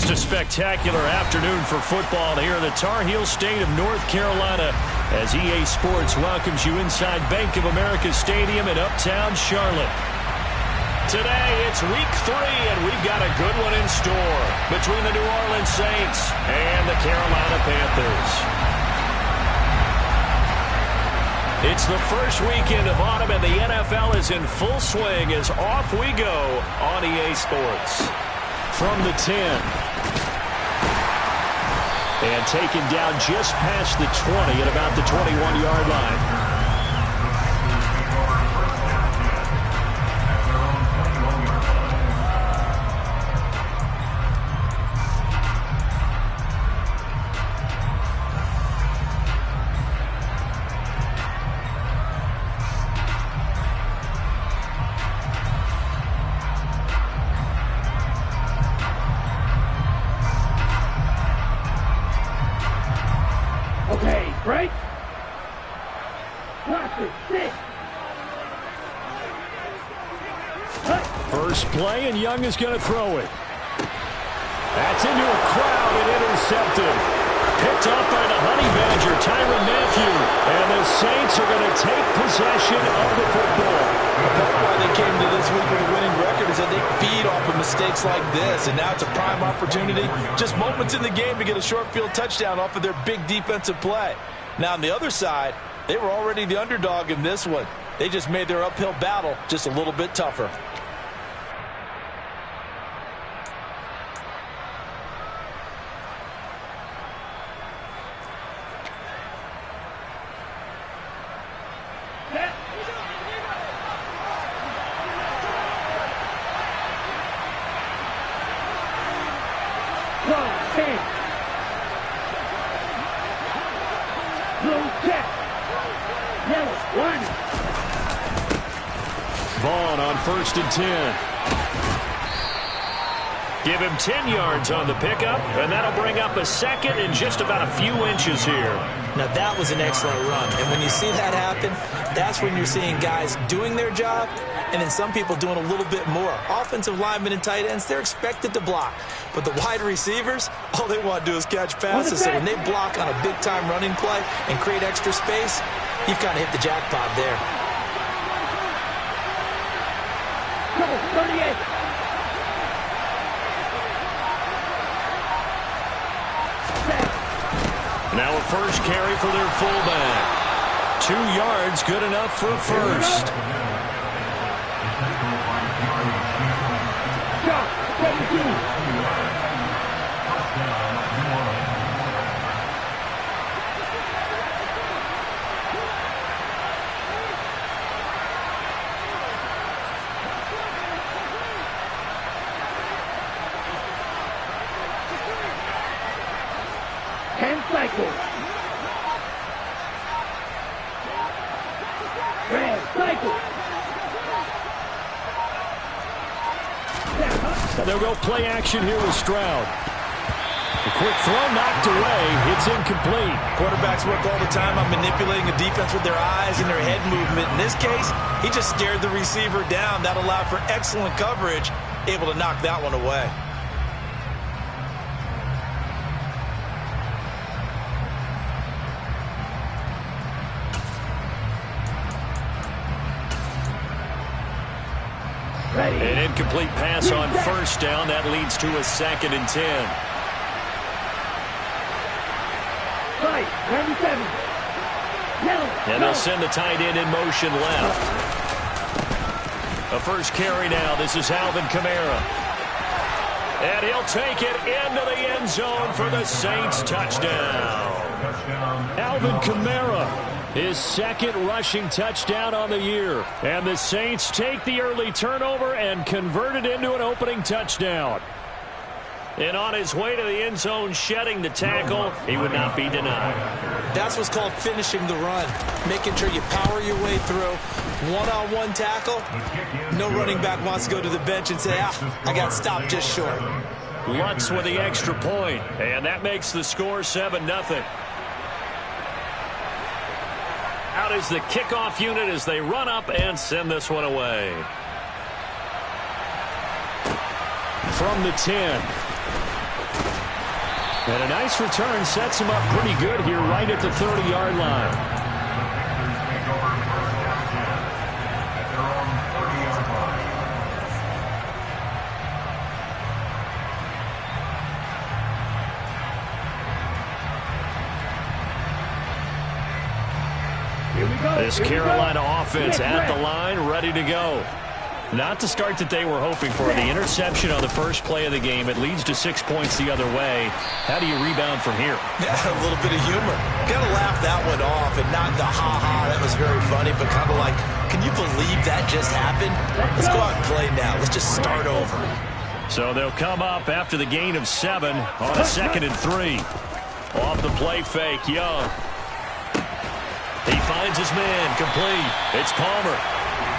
Just a spectacular afternoon for football here in the Tar Heel state of North Carolina as EA Sports welcomes you inside Bank of America Stadium in Uptown Charlotte. Today, it's week 3, and we've got a good one in store between the New Orleans Saints and the Carolina Panthers. It's the first weekend of autumn, and the NFL is in full swing as off we go on EA Sports. From the 10. And taken down just past the 20 at about the 21-yard line. First play, and Young is going to throw it. That's into a crowd and intercepted. Picked up by the Honey Badger, Tyrann Mathieu. And the Saints are going to take possession of the football. That's why they came to this week with a winning record, is that they feed off of mistakes like this. And now it's a prime opportunity, just moments in the game to get a short field touchdown off of their big defensive play. Now on the other side, they were already the underdog in this one. They just made their uphill battle just a little bit tougher. Vaughn on 1st and 10. Give him 10 yards on the pickup, and that'll bring up a second in just about a few inches here. Now, that was an excellent run, and when you see that happen, that's when you're seeing guys doing their job, and then some people doing a little bit more. Offensive linemen and tight ends, they're expected to block. But the wide receivers, all they want to do is catch passes. So when they block on a big-time running play and create extra space, you've kind of hit the jackpot there. 38. Now a first carry for their fullback. 2 yards, good enough for a first. They'll go play action here with Stroud. A quick throw knocked away. It's incomplete. Quarterbacks work all the time on manipulating a defense with their eyes and their head movement. In this case, he just scared the receiver down. That allowed for excellent coverage, able to knock that one away. An incomplete pass on first down. That leads to a 2nd and 10. And they'll send the tight end in motion left. A first carry now. This is Alvin Kamara. And he'll take it into the end zone for the Saints touchdown. Alvin Kamara, his 2nd rushing touchdown on the year. And the Saints take the early turnover and convert it into an opening touchdown. And on his way to the end zone, shedding the tackle, he would not be denied. That's what's called finishing the run, making sure you power your way through. One-on-one tackle, no running back wants to go to the bench and say, I got stopped just short. Lutz with the extra point, and that makes the score 7-0. Out is the kickoff unit as they run up and send this one away. From the 10. And a nice return sets him up pretty good here right at the 30-yard line. This Carolina offense at the line, ready to go. Not the start that they were hoping for. The interception on the first play of the game. It leads to 6 points the other way. How do you rebound from here? Yeah, a little bit of humor. Got to laugh that one off and not the ha-ha. That was very funny, but kind of like, can you believe that just happened? Let's go out and play now. Let's just start over. So they'll come up after the gain of 7 on a 2nd and 3. Off the play fake, Young. He finds his man, complete. It's Palmer.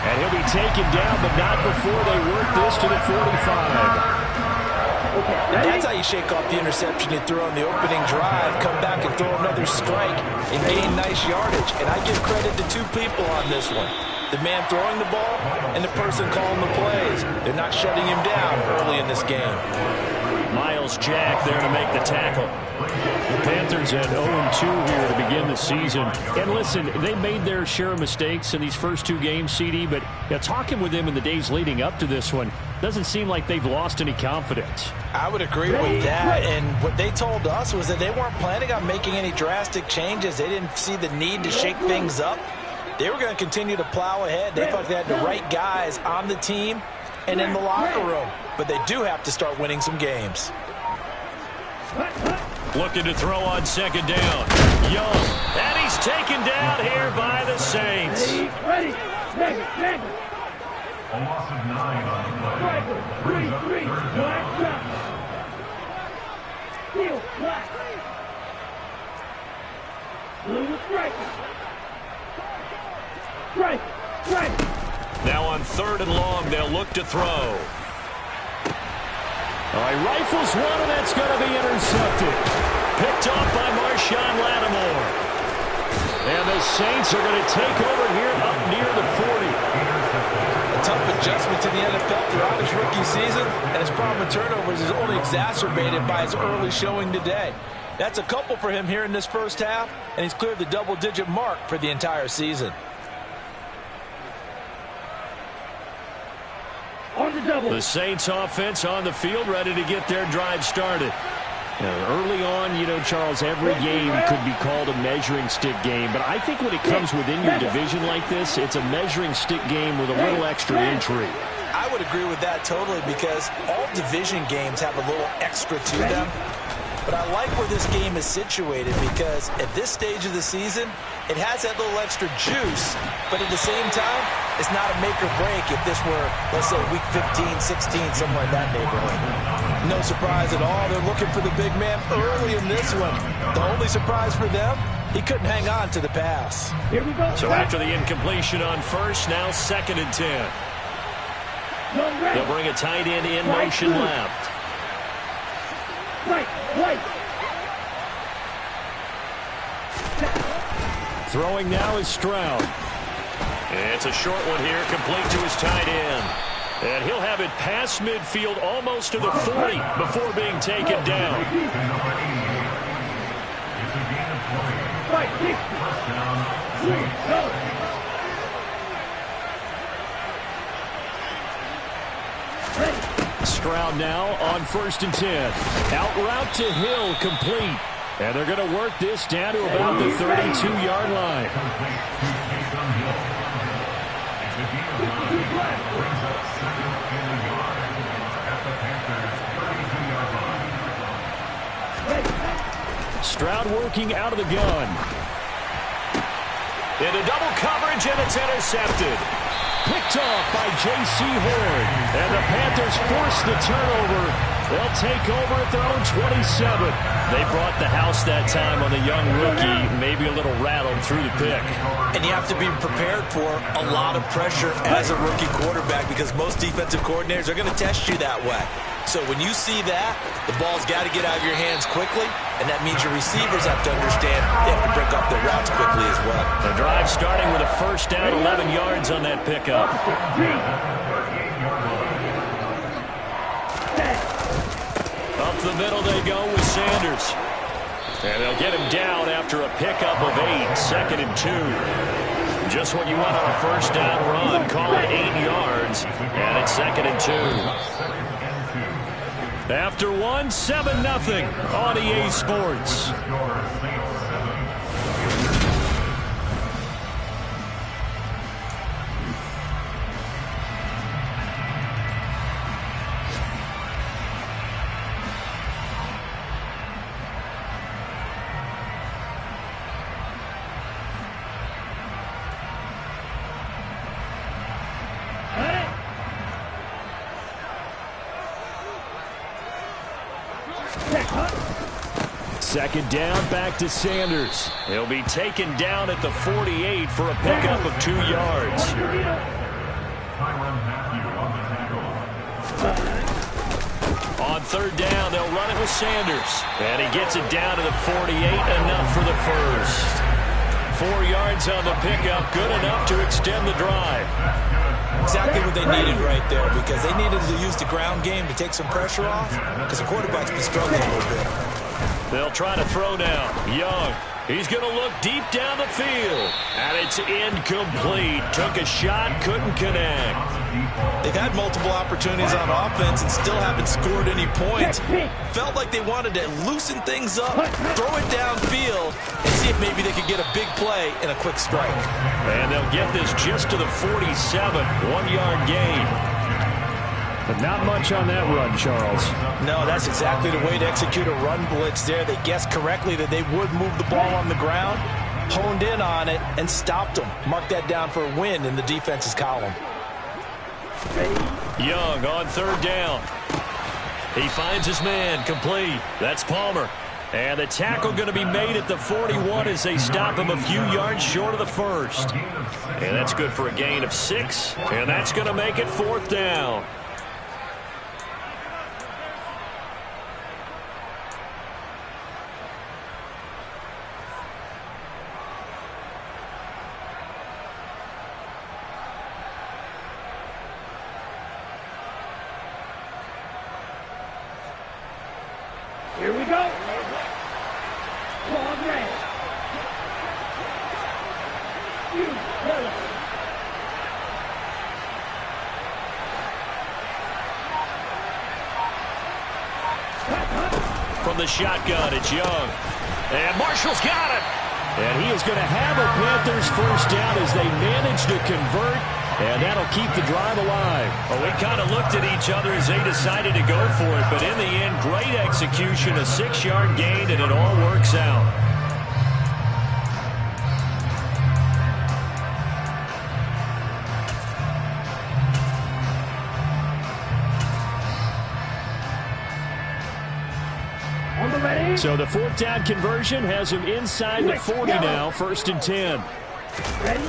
And he'll be taken down, but not before they work this to the 45. And that's how you shake off the interception you throw on the opening drive, come back and throw another strike and gain nice yardage. And I give credit to two people on this one. The man throwing the ball and the person calling the plays. They're not shutting him down early in this game. Miles Jack there to make the tackle. The Panthers at 0-2 here to begin the season. And listen, they made their share of mistakes in these first 2 games, CD, but talking with them in the days leading up to this one, doesn't seem like they've lost any confidence. I would agree with that, and what they told us was that they weren't planning on making any drastic changes. They didn't see the need to shake things up. They were going to continue to plow ahead. They thought they had the right guys on the team and in the locker room, but they do have to start winning some games. Looking to throw on 2nd down. Young. And he's taken down here by the Saints. Ready. A loss of 9 on the play. Three. Black drop. Steel, black. Blue strike. Now on 3rd and long, they'll look to throw. All right, rifles one, and that's going to be intercepted. Picked off by Marshawn Lattimore. And the Saints are going to take over here up near the 40. A tough adjustment to the NFL throughout his rookie season, and his problem with turnovers is only exacerbated by his early showing today. That's a couple for him here in this first half, and he's cleared the double-digit mark for the entire season. The Saints offense on the field, ready to get their drive started. Early on, Charles, every game could be called a measuring stick game, but I think when it comes within your division like this, it's a measuring stick game with a little extra intrigue. I would agree with that totally, because all division games have a little extra to them. But I like where this game is situated, because at this stage of the season, it has that little extra juice, but at the same time, it's not a make or break if this were, let's say, week 15, 16, somewhere in that neighborhood. No surprise at all. They're looking for the big man early in this one. The only surprise for them, he couldn't hang on to the pass. Here we go. So after the incompletion on 1st, now 2nd and 10. They'll bring a tight end in motion left. Right. Throwing now is Stroud. It's a short one here, complete to his tight end. And he'll have it past midfield, almost to the 40, before being taken down. Stroud now on 1st and 10. Out route to Hill, complete. And they're going to work this down to about the 32-yard line. Stroud working out of the gun. Into double coverage, and it's intercepted. Picked off by J.C. Horn. And the Panthers force the turnover. They'll take over at their own 27. They brought the house that time on the young rookie, maybe a little rattled through the pick. And you have to be prepared for a lot of pressure as a rookie quarterback, because most defensive coordinators are going to test you that way. So when you see that, the ball's got to get out of your hands quickly, and that means your receivers have to understand they have to break off their routes quickly as well. The drive starting with a 1st down, 11 yards on that pickup. Up the middle they go with Sanders. And they'll get him down after a pickup of 8, 2nd and 2. Just what you want on a first down run. Call it 8 yards, and it's 2nd and 2. After 1, 7-0 on EA Sports. Second down, back to Sanders. He'll be taken down at the 48 for a pickup of 2 yards. On third down, they'll run it with Sanders. And he gets it down to the 48, enough for the first. 4 yards on the pickup, good enough to extend the drive. Exactly what they needed right there, because they needed to use the ground game to take some pressure off, because the quarterback's been struggling a little bit. They'll try to throw down. Young. He's going to look deep down the field. And it's incomplete. Took a shot, couldn't connect. They've had multiple opportunities on offense and still haven't scored any points. Felt like they wanted to loosen things up, throw it downfield, and see if maybe they could get a big play and a quick strike. And they'll get this just to the 47. 1-yard gain. But not much on that run, Charles. No, that's exactly the way to execute a run blitz there. They guessed correctly that they would move the ball on the ground, honed in on it, and stopped them. Mark that down for a win in the defense's column. Young on third down. He finds his man, complete. That's Palmer. And the tackle going to be made at the 41 as they stop him a few yards short of the first. And that's good for a gain of 6. And that's going to make it 4th down. Here we go. Long red. Yellow. From the shotgun, it's Young. And Marshall's got it. And he is going to have a Panthers first down as they manage to convert. And that'll keep the drive alive. Well, we kind of looked at each other as they decided to go for it. But in the end, great execution, a 6-yard gain, and it all works out. So the 4th down conversion has him inside the 40 now, 1st and 10. Ready?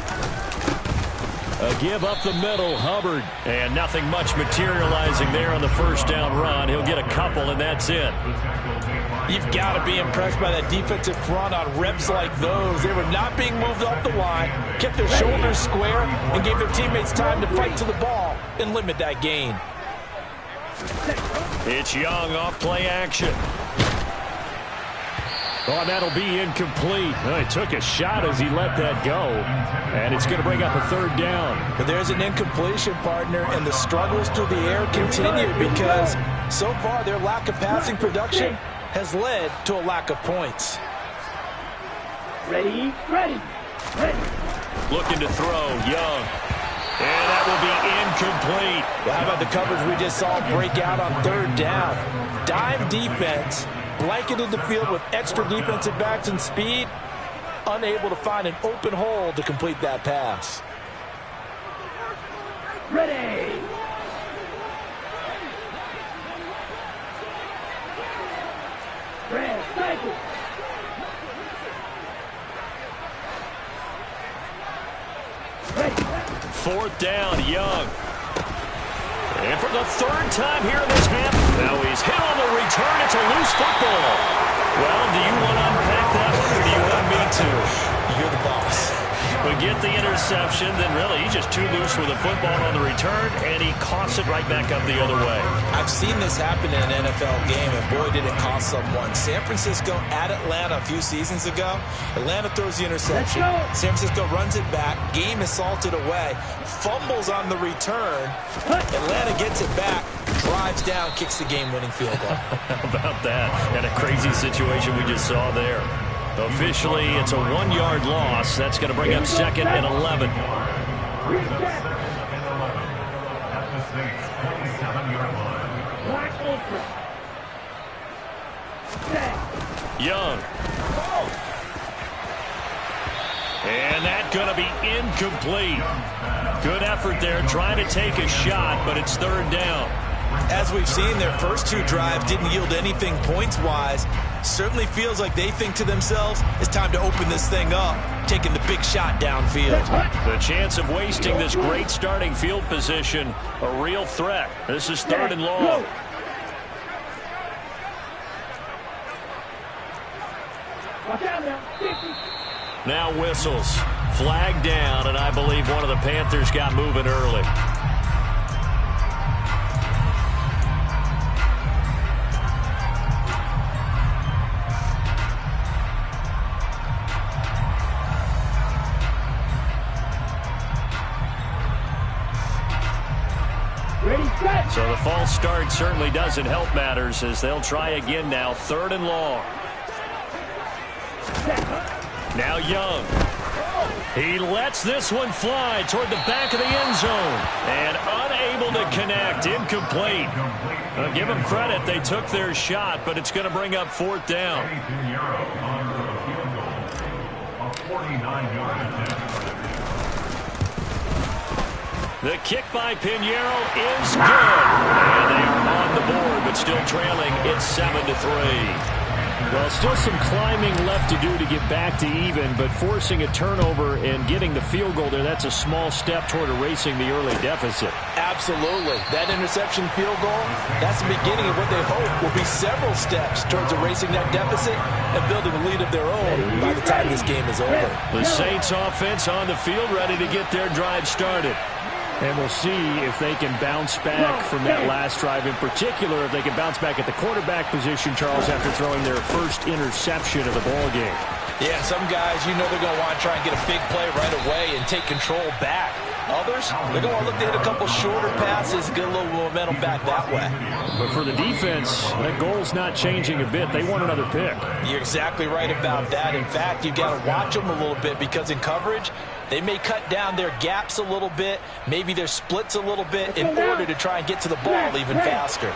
A give up the middle, Hubbard. And nothing much materializing there on the first down run. He'll get a couple, and that's it. You've got to be impressed by that defensive front on reps like those. They were not being moved off the line, kept their shoulders square, and gave their teammates time to fight to the ball and limit that gain. It's Young off play action. Oh, and that'll be incomplete. He took a shot as he let that go. And it's going to bring up a 3rd down. But there's an incompletion, partner, and the struggles through the air continue because so far their lack of passing production has led to a lack of points. Ready? Ready. Ready. Looking to throw, Young. And that will be incomplete. Well, how about the coverage we just saw break out on 3rd down? Dime defense. Blanketed the field with extra defensive backs and speed, unable to find an open hole to complete that pass. Ready. Red, cycle. Ready. 4th down, Young. And for the 3rd time here in this half, now he's hit on the return. It's a loose football. Well, do you want to unpack that one, or do you want me to? You're the boss. But get the interception, then really he's just too loose with the football on the return, and he coughs it right back up the other way. I've seen this happen in an NFL game, and boy, did it cost someone. San Francisco at Atlanta a few seasons ago. Atlanta throws the interception. San Francisco runs it back. Game is salted away. Fumbles on the return. Atlanta gets it back, drives down, kicks the game-winning field goal. How about that? And a crazy situation we just saw there. Officially, it's a 1-yard loss. That's going to bring up 2nd and 11. Young. And that's going to be incomplete. Good effort there, trying to take a shot, but it's 3rd down. As we've seen, their first 2 drives didn't yield anything points-wise. Certainly feels like they think to themselves, it's time to open this thing up, taking the big shot downfield. The chance of wasting this great starting field position, a real threat. This is 3rd and long. Now whistles. Flag down, and I believe one of the Panthers got moving early. So the false start certainly doesn't help matters as they'll try again now. 3rd and long. Now Young. He lets this one fly toward the back of the end zone. And unable to connect. Incomplete. Give them credit. They took their shot, but it's going to bring up 4th down. The kick by Pinheiro is good. And they are on the board, but still trailing. It's 7-3. Well, still some climbing left to do to get back to even, but forcing a turnover and getting the field goal there, that's a small step toward erasing the early deficit. Absolutely. That interception field goal, that's the beginning of what they hope will be several steps towards erasing that deficit and building a lead of their own by the time this game is over. The Saints offense on the field ready to get their drive started. And we'll see if they can bounce back from that last drive. In particular, if they can bounce back at the quarterback position, Charles, after throwing their first interception of the ball game. Yeah, some guys, you know they're going to want to try and get a big play right away and take control back. Others, they're going to want to look to hit a couple shorter passes, get a little momentum back that way. But for the defense, that goal's not changing a bit. They want another pick. You're exactly right about that. In fact, you've got to watch them a little bit because in coverage, they may cut down their gaps a little bit, maybe their splits a little bit in order to try and get to the ball even faster.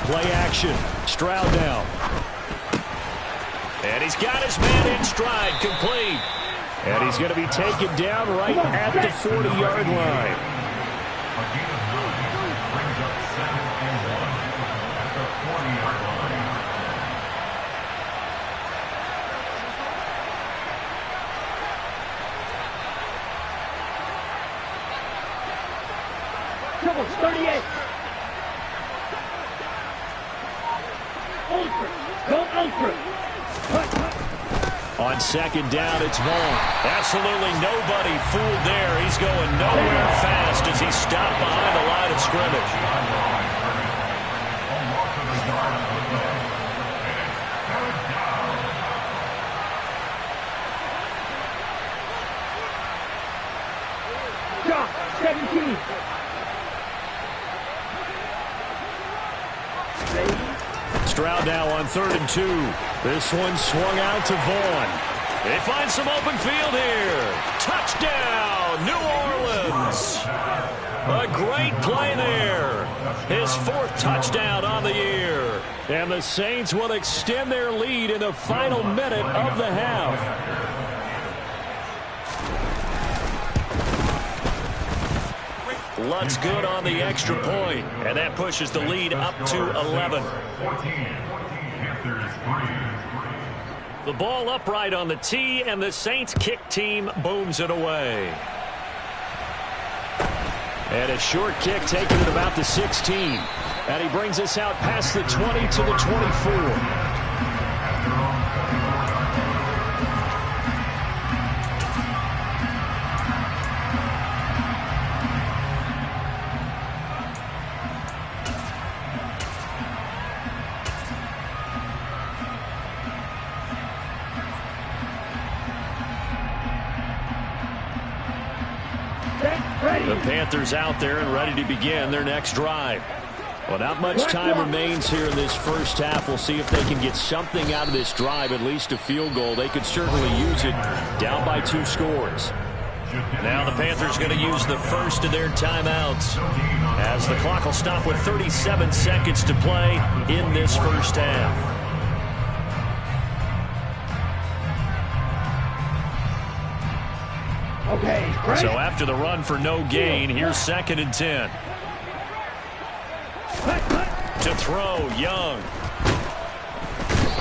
Play action. Stroud down. And he's got his man in stride, complete. And he's going to be taken down right at the 40-yard line. Double 38. On 2nd down, it's Vaughn. Absolutely nobody fooled there. He's going nowhere fast as he's stopped behind the line of scrimmage. Drop, 17. Stroud now on 3rd and 2. This one swung out to Vaughn. They find some open field here. Touchdown, New Orleans. A great play there. His 4th touchdown on the year. And the Saints will extend their lead in the final minute of the half. Luck's good on the extra point, and that pushes the lead up to 11. The ball upright on the tee, and the Saints kick team booms it away. And a short kick taken at about the 16. And he brings us out past the 20 to the 24. The Panthers out there and ready to begin their next drive. Well, not much time remains here in this first half. We'll see if they can get something out of this drive, at least a field goal. They could certainly use it, down by 2 scores. Now the Panthers going to use the first of their timeouts, as the clock will stop with 37 seconds to play in this first half. Okay, right. So after the run for no gain, here's 2nd and 10. To throw, Young.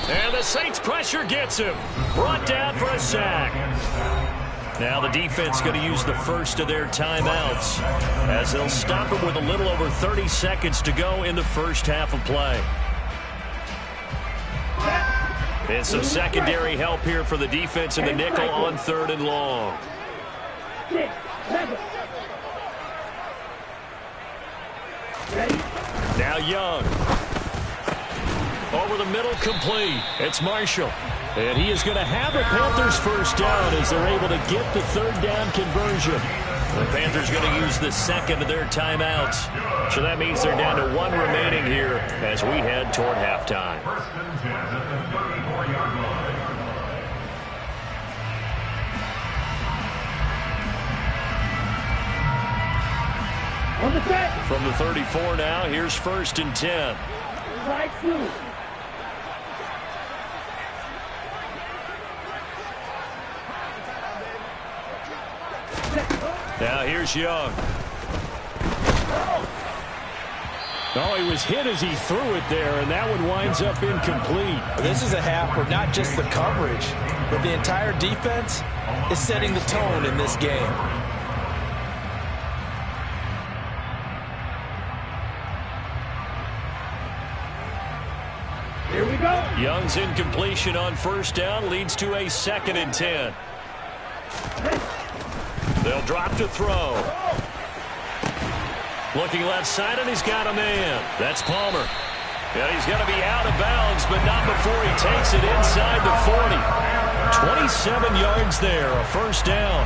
And the Saints pressure gets him. Brought down for a sack. Now the defense going to use the first of their timeouts, as they'll stop him with a little over 30 seconds to go in the first half of play. And some secondary help here for the defense in the nickel on 3rd and long. 6, 7. Ready? Now Young. Over the middle, complete. It's Marshall. And he is going to have the Panthers first down as they're able to get the 3rd down conversion. The Panthers going to use the second of their timeouts. So that means they're down to 1 remaining here as we head toward halftime. On the set. From the 34 now, here's 1st and 10. Right through. Now here's Young. Oh, he was hit as he threw it there, and that one winds up incomplete. This is a half where not just the coverage, but the entire defense is setting the tone in this game. Here we go. Young's incompletion on 1st down leads to a 2nd and 10. They'll drop to throw. Looking left side, and he's got a man. That's Palmer. Yeah, he's going to be out of bounds, but not before he takes it inside the 40. 27 yards there, a 1st down.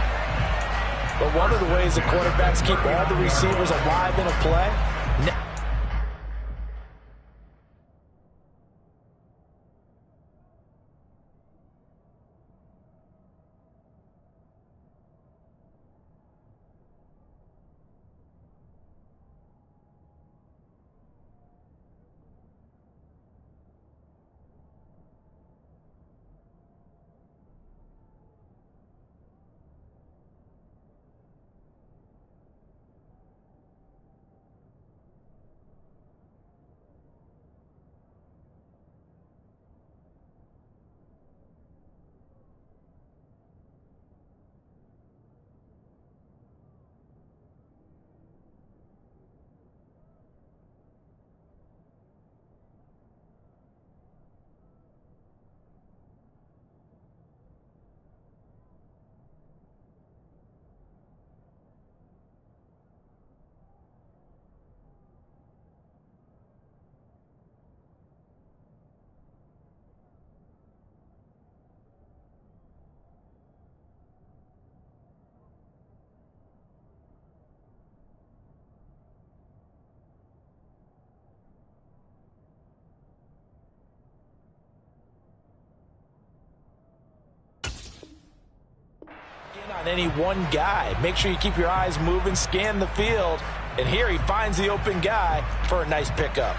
But one of the ways the quarterbacks keep all the receivers alive in a play. On any one guy. Make sure you keep your eyes moving, scan the field, and here he finds the open guy for a nice pickup.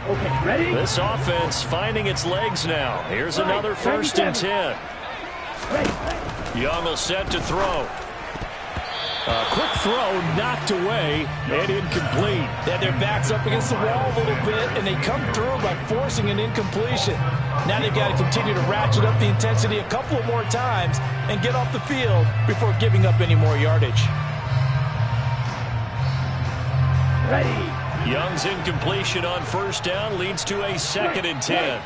Okay, ready? This offense finding its legs now. Here's another 1st and 10. Ready. Young will set to throw. A quick throw knocked away and incomplete. They had their backs up against the wall a little bit, and they come through by forcing an incompletion. Now they've got to continue to ratchet up the intensity a couple of more times and get off the field before giving up any more yardage. Ready. Young's incompletion on 1st down leads to a 2nd and 10.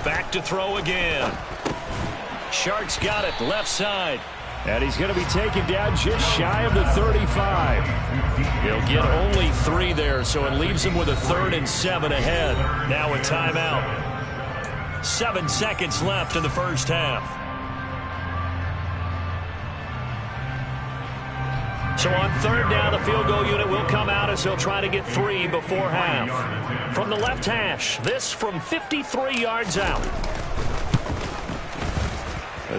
Back to throw again. Sharks got it, left side. And he's going to be taken down just shy of the 35. He'll get only 3 there, so it leaves him with a 3rd and 7 ahead. Now a timeout. 7 seconds left in the 1st half. So on 3rd down, the field goal unit will come out as they'll try to get 3 before half. From the left hash, this from 53 yards out.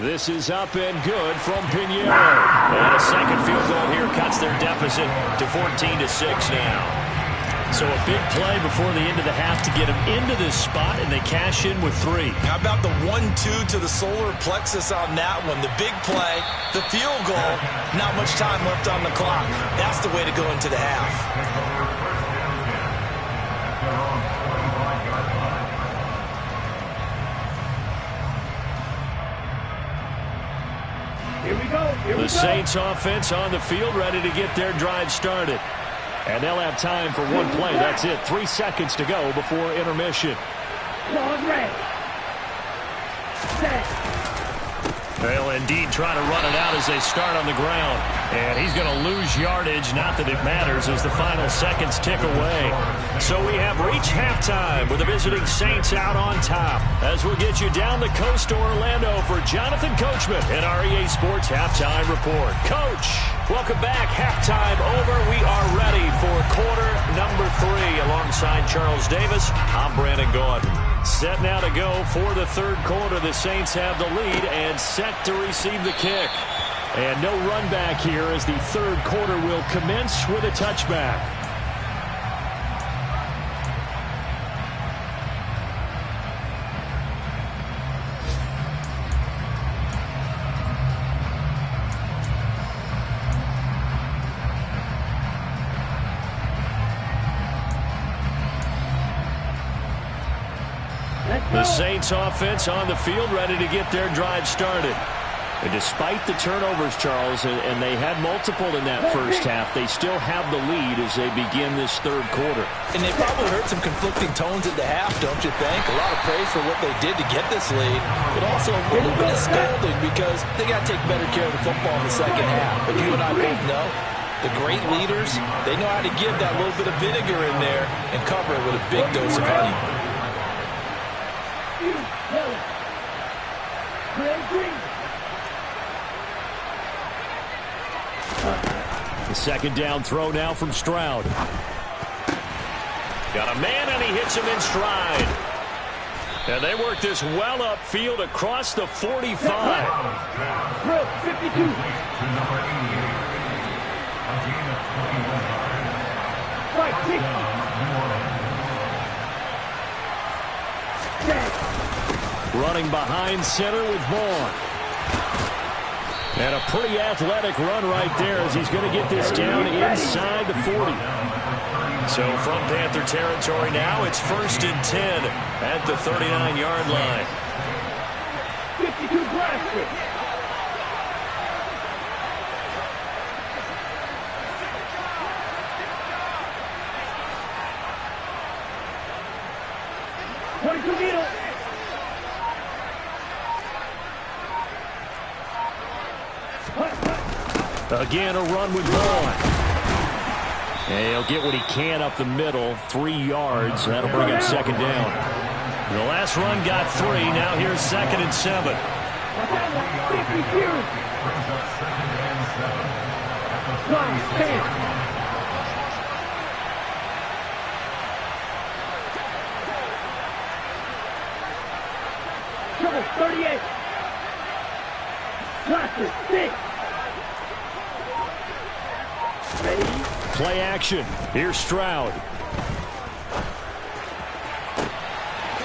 This is up and good from Pinheiro. And a second field goal here cuts their deficit to 14-6 now. So a big play before the end of the half to get them into this spot, and they cash in with 3. How about the 1-2 to the solar plexus on that one? The big play, the field goal, not much time left on the clock. That's the way to go into the half. Here we go. The Saints offense on the field, ready to get their drive started. And they'll have time for one play. That's it. 3 seconds to go before intermission. Claws red. Set. They'll indeed try to run it out as they start on the ground. And he's going to lose yardage. Not that it matters as the final seconds tick away. So we have reached halftime with the visiting Saints out on top. As we'll get you down the coast to Orlando for Jonathan Coachman and our EA Sports Halftime Report. Coach, welcome back. Halftime over. We are ready for quarter number 3 alongside Charles Davis. I'm Brandon Gordon. Set now to go for the 3rd quarter. The Saints have the lead and set to receive the kick. And no run back here as the 3rd quarter will commence with a touchback. The Saints offense on the field ready to get their drive started. And despite the turnovers, Charles, and they had multiple in that 1st half, they still have the lead as they begin this 3rd quarter. And they probably heard some conflicting tones at the half, don't you think? A lot of praise for what they did to get this lead, but also a little bit of scolding because they got to take better care of the football in the 2nd half. But you and I both know the great leaders, they know how to give that little bit of vinegar in there and cover it with a big dose of honey. The 2nd down throw now from Stroud. Got a man, and he hits him in stride. And they work this well upfield across the 45. 52. Right, 60. Running behind center with Vaughn. And a pretty athletic run right there as he's going to get this down inside the 40. So from Panther territory now, it's 1st and 10 at the 39-yard line. 52 blasted. Again, a run with Vaughn. And he'll get what he can up the middle, 3 yards. That'll bring him 2nd down. The last run got 3. Now here's 2nd and 7. Trouble 38. Blaster 6. Ready? Play action. Here's Stroud.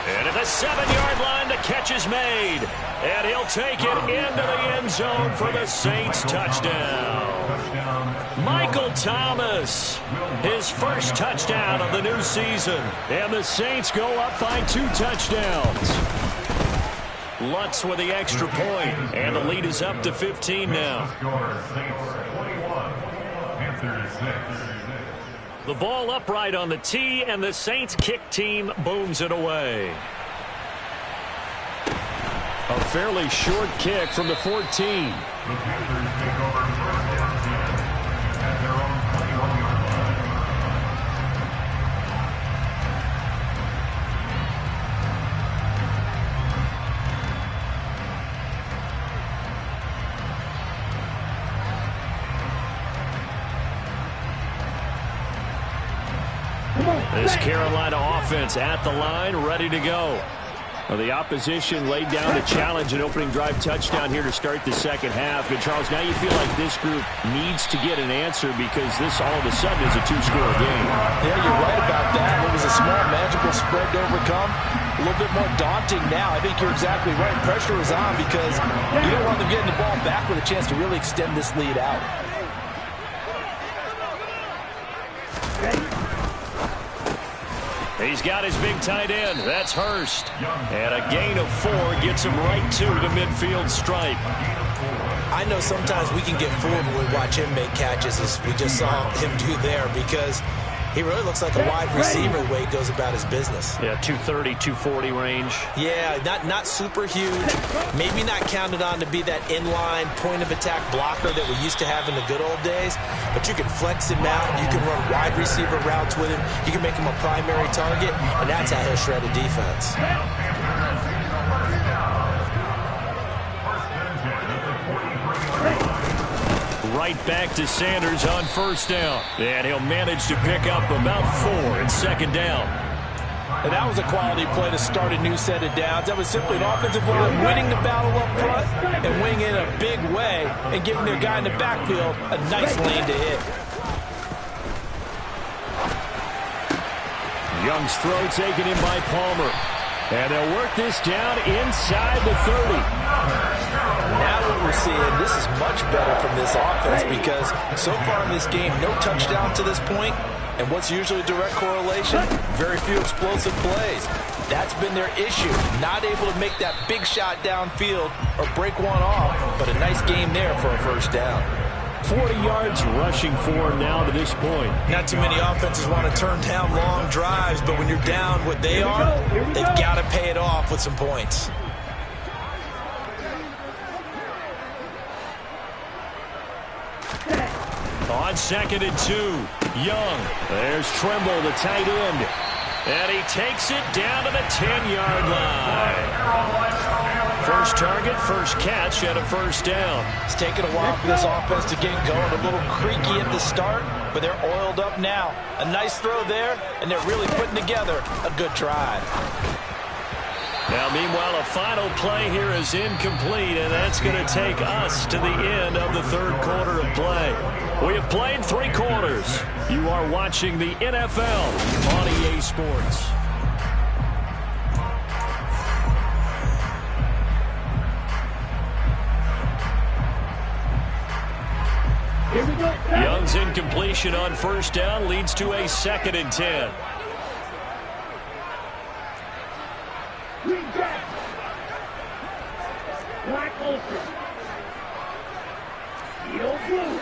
And at the 7-yard line, the catch is made. And he'll take it into the end zone for the Saints touchdown. Michael Thomas, his first touchdown of the new season. And the Saints go up by 2 touchdowns. Lutz with the extra point, and the lead is up to 15 now. The ball upright on the tee, and the Saints kick team booms it away. A fairly short kick from the 14. This Carolina offense at the line, ready to go. Well, the opposition laid down the challenge, an opening drive touchdown here to start the second half. And, Charles, now you feel like this group needs to get an answer because this all of a sudden is a 2-score game. Yeah, you're right about that. It was a small, manageable spread to overcome. A little bit more daunting now. I think you're exactly right. Pressure is on because you don't want them getting the ball back with a chance to really extend this lead out. He's got his big tight end. That's Hurst. And a gain of 4 gets him right to the midfield stripe. I know sometimes we can get fooled when we watch him make catches, as we just saw him do there, because he really looks like a wide receiver the way he goes about his business. Yeah, 230, 240 range. Yeah, not super huge. Maybe not counted on to be that inline point-of-attack blocker that we used to have in the good old days. But you can flex him out. You can run wide receiver routes with him. You can make him a primary target, and that's how he'll shred a defense. Right back to Sanders on first down. And he'll manage to pick up about 4 in second down. And that was a quality play to start a new set of downs. That was simply an offensive line winning the battle up front and winning in a big way and giving their guy in the backfield a nice lane to hit. Young's throw taken in by Palmer. And they'll work this down inside the 30. Now what we're seeing, this is much better from this offense because so far in this game, no touchdown to this point. And what's usually a direct correlation? Very few explosive plays. That's been their issue. Not able to make that big shot downfield or break one off, but a nice game there for a first down. 40 yards rushing for him now to this point. Not too many offenses want to turn down long drives, but when you're down what they are, they've got to pay it off with some points. On 2nd and 2, Young. There's Trimble, the tight end. And he takes it down to the 10-yard line. First target, first catch, and a first down. It's taken a while for this offense to get going. A little creaky at the start, but they're oiled up now. A nice throw there, and they're really putting together a good drive. Now, meanwhile, a final play here is incomplete, and that's going to take us to the end of the third quarter of play. We have played 3 quarters. You are watching the NFL on EA Sports. Here we go. Young's incompletion on first down leads to a 2nd and 10. Green Jack. Black Ultra. Yellow Blue.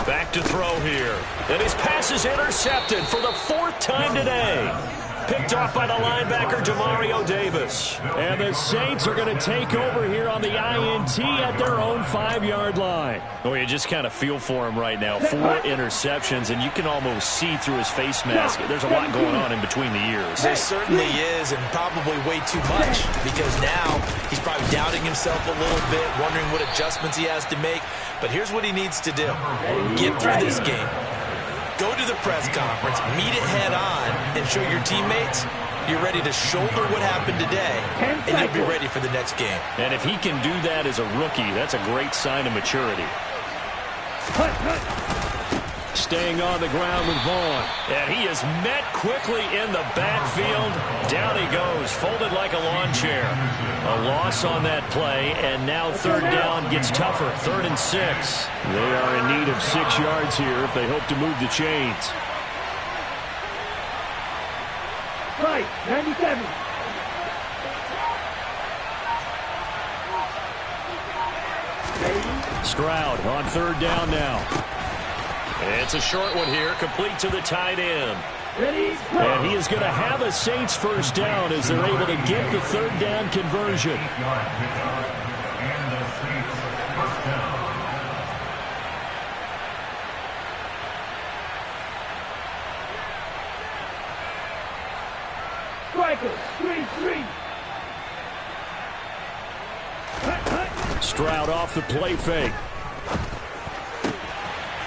Back to throw here. And his pass is intercepted for the 4th time today. Picked off by the linebacker, Demario Davis. And the Saints are going to take over here on the INT at their own 5-yard line. Oh, you just kind of feel for him right now. 4 interceptions, and you can almost see through his face mask. There's a lot going on in between the ears. There certainly is, and probably way too much, because now he's probably doubting himself a little bit, wondering what adjustments he has to make. But here's what he needs to do. Get through this game. Go to the press conference, meet it head on, and show your teammates you're ready to shoulder what happened today, and you'll be ready for the next game. And if he can do that as a rookie, that's a great sign of maturity. Staying on the ground with Vaughn. And he is met quickly in the backfield. Down he goes, folded like a lawn chair. A loss on that play, and now third down gets tougher. 3rd and 6. They are in need of 6 yards here if they hope to move the chains. Right, 97. Stroud on 3rd down now. It's a short one here, complete to the tight end. Ready, go. And he is going to have a Saints first down as they're able to get the 3rd down conversion. 8-yard pickup, and the Saints first down. Striker, 3-3. Stroud off the play fake.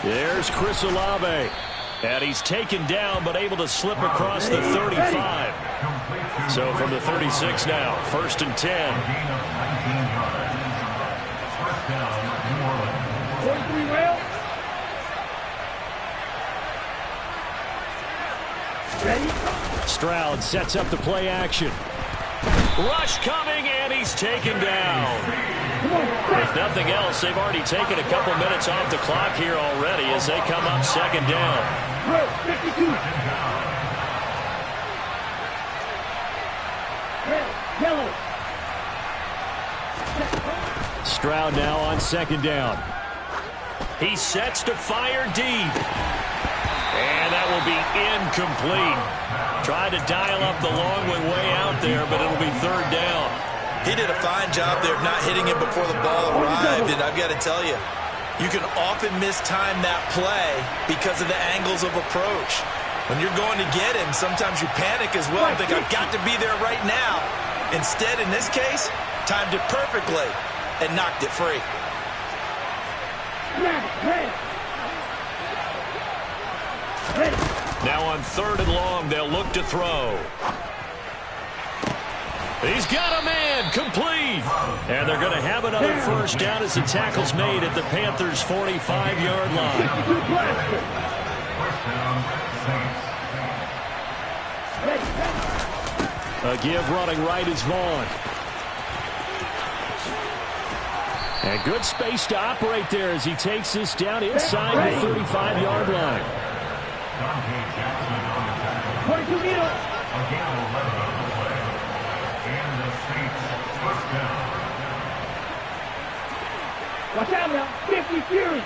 There's Chris Olave. And he's taken down but able to slip across the 35. So from the 36 now, 1st and 10. Gain of 19 yards. First down, New Orleans. 43 rail. Ready. Stroud sets up the play action. Rush coming, and he's taken down. If nothing else, they've already taken a couple minutes off the clock here already as they come up 2nd down. 52. Red, yellow. Stroud now on 2nd down. He sets to fire deep. And that will be incomplete. Tried to dial up the long one way out there, but it'll be 3rd down. He did a fine job there of not hitting him before the ball arrived, and I've got to tell you, you can often mistime that play because of the angles of approach. When you're going to get him, sometimes you panic as well and think, I've got to be there right now. Instead, in this case, timed it perfectly and knocked it free. Now on 3rd and long, they'll look to throw. He's got a man, complete. And they're going to have another first down as the tackle's made at the Panthers' 45-yard line. First down, Saints. A give running right is Vaughn. And good space to operate there as he takes this down inside the 35-yard line. Dante Jackson on the tackle. 42 meters. Again, 11 on the play. And the Saints first down. Watch out now. 50 Fury.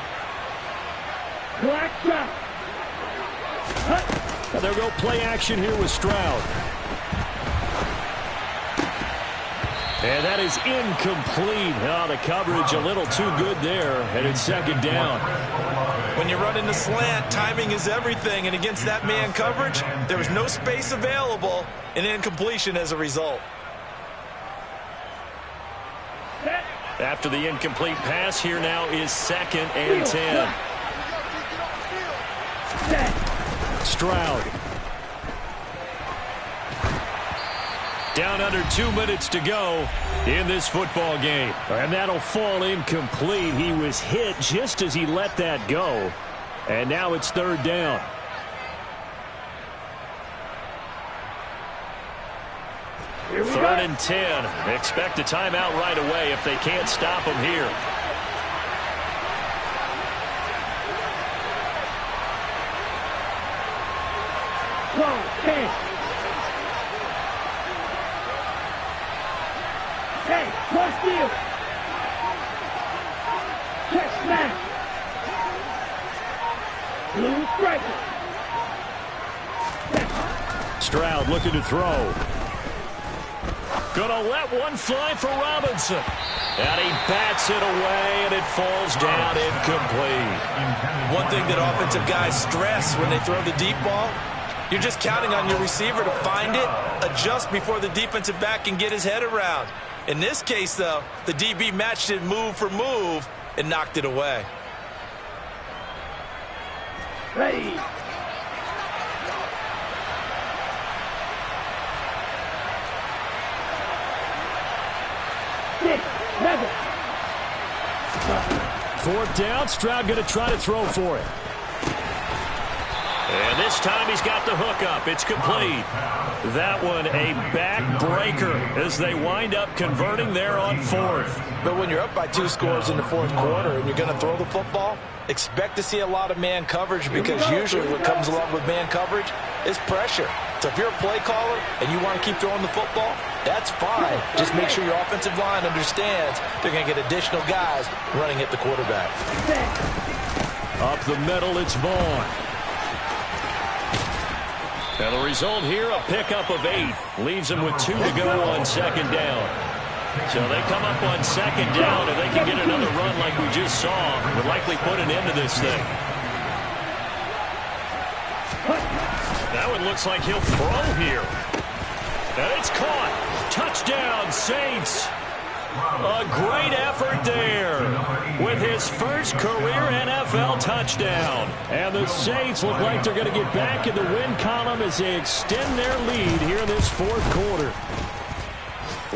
Black shot. And they'll go play action here with Stroud. And that is incomplete. Oh, the coverage a little too good there. And it's 2nd down. When you run in the slant, timing is everything. And against that man coverage, there was no space available. An incompletion as a result. After the incomplete pass, here now is 2nd and 10. Stroud. Down under 2 minutes to go in this football game. And that'll fall incomplete. He was hit just as he let that go. And now it's 3rd down. Third and 10. Expect a timeout right away if they can't stop him here. Hey, first deal. Check snap. Blue striker. Stroud looking to throw. Gonna let one fly for Robinson. And he bats it away, and it falls down incomplete. One thing that offensive guys stress when they throw the deep ball, you're just counting on your receiver to find it, adjust before the defensive back can get his head around. In this case, though, the DB matched it move for move and knocked it away. Ready. 6, 7. Fourth down, Stroud going to try to throw for it. And this time he's got the hook up. It's complete. That one a backbreaker as they wind up converting there on fourth. But when you're up by 2 scores in the fourth quarter and you're going to throw the football, expect to see a lot of man coverage, because usually what comes along with man coverage is pressure. So if you're a play caller and you want to keep throwing the football, that's fine. Just make sure your offensive line understands they're going to get additional guys running at the quarterback. Up the middle, it's Vaughn. Now the result here, a pickup of 8. Leaves them with 2 to go on second down. So they come up on second down, and they can get another run like we just saw. Would likely put an end to this thing. That one looks like he'll throw here. And it's caught. Touchdown, Saints. A great effort there with his first career NFL touchdown. And the Saints look like they're going to get back in the win column as they extend their lead here in this fourth quarter.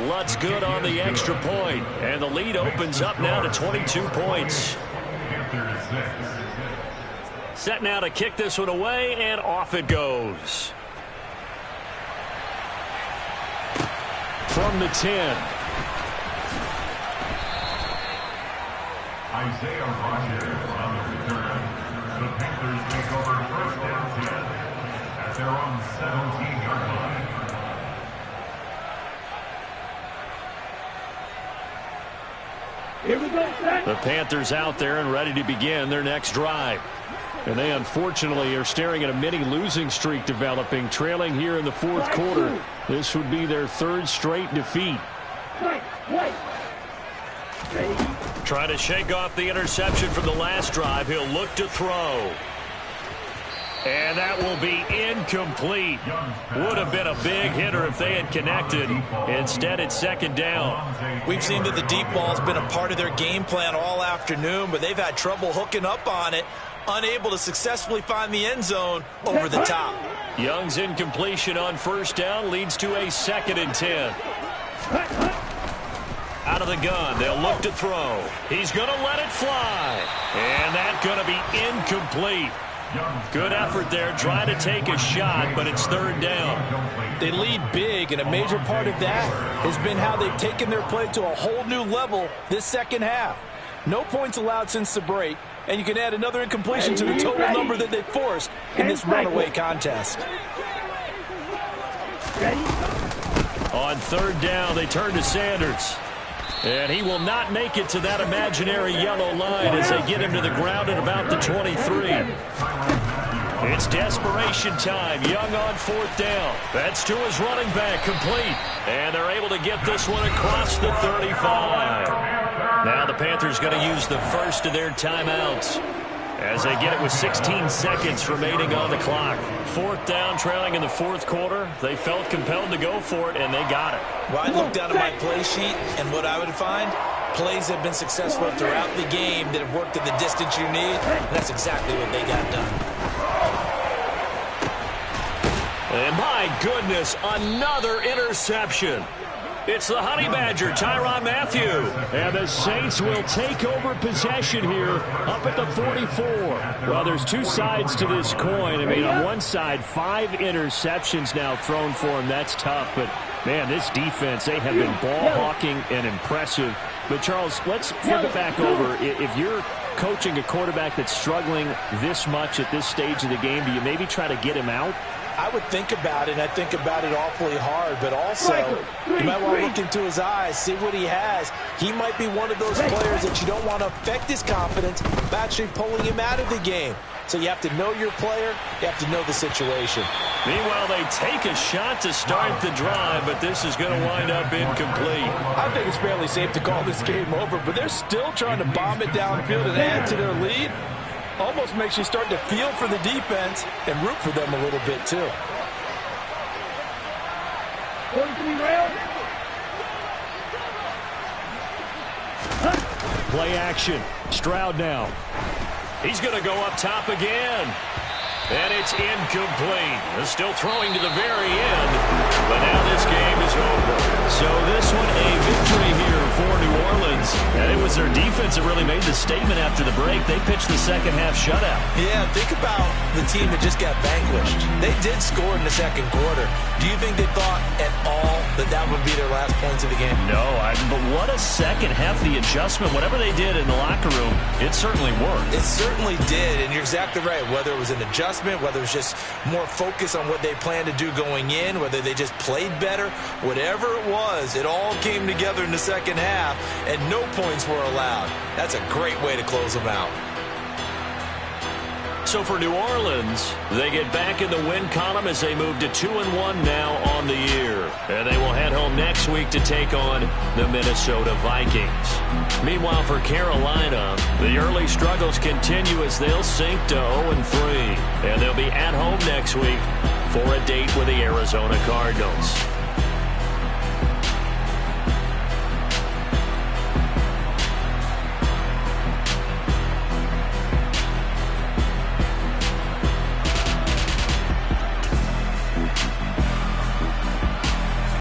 Lutt's good on the extra point, and the lead opens up now to 22 points. Set now to kick this one away, and off it goes. From the 10. Isaiah Rodgers on the return. The Panthers take over first and 10 at their own 17-yard line. Here we go, son. The Panthers out there and ready to begin their next drive. And they unfortunately are staring at a mini losing streak developing, trailing here in the fourth quarter. This would be their 3rd straight defeat. Wait. Ready? Trying to shake off the interception from the last drive. He'll look to throw. And that will be incomplete. Would have been a big hitter if they had connected. Instead, it's second down. We've seen that the deep ball has been a part of their game plan all afternoon, but they've had trouble hooking up on it, unable to successfully find the end zone over the top. Young's incompletion on first down leads to a 2nd and 10. Out of the gun, they'll look to throw. He's going to let it fly. And that's going to be incomplete. Good effort there, trying to take a shot, but it's 3rd down. They lead big, and a major part of that has been how they've taken their play to a whole new level this second half. No points allowed since the break, and you can add another incompletion to the total number that they forced in this runaway contest. On 3rd down, they turn to Sanders. And he will not make it to that imaginary yellow line as they get him to the ground at about the 23. It's desperation time. Young on 4th down. That's to his running back, complete. And they're able to get this one across the 35. Now the Panthers going to use the first of their timeouts as they get it with 16 seconds remaining on the clock. 4th down, trailing in the fourth quarter. They felt compelled to go for it, and they got it. Well, I look down at my play sheet, and what I would find, plays have been successful throughout the game that have worked at the distance you need, and that's exactly what they got done. And my goodness, another interception. It's the Honey Badger, Tyrann Mathieu. And the Saints will take over possession here up at the 44. Well, there's 2 sides to this coin. I mean, on one side, 5 interceptions now thrown for him. That's tough. But, man, this defense, they have been ball hawking and impressive. But, Charles, let's flip it back over. If you're coaching a quarterback that's struggling this much at this stage of the game, do you maybe try to get him out? I would think about it, and I think about it awfully hard, but also you might want to look into his eyes, see what he has. He might be one of those players that you don't want to affect his confidence by actually pulling him out of the game. So you have to know your player, you have to know the situation. Meanwhile, they take a shot to start the drive, but this is going to wind up incomplete. I think it's fairly safe to call this game over, but they're still trying to bomb it downfield and add to their lead. Almost makes you start to feel for the defense and root for them a little bit, too. Play action. Stroud now. He's going to go up top again. And it's incomplete. They're still throwing to the very end. But now this game is over. So this one a victory here for was their defense that really made the statement after the break. They pitched the second half shutout. Yeah, think about the team that just got vanquished. They did score in the second quarter. Do you think they thought at all that that would be their last points of the game? No, but what a second half. The adjustment, whatever they did in the locker room, it certainly worked. It certainly did, and you're exactly right. Whether it was an adjustment, whether it was just more focus on what they planned to do going in, whether they just played better, whatever it was, it all came together in the second half, and no points were allowed. That's a great way to close them out. So for New Orleans, they get back in the win column as they move to 2-1 now on the year. And they will head home next week to take on the Minnesota Vikings. Meanwhile, for Carolina, the early struggles continue as they'll sink to 0-3. And they'll be at home next week for a date with the Arizona Cardinals.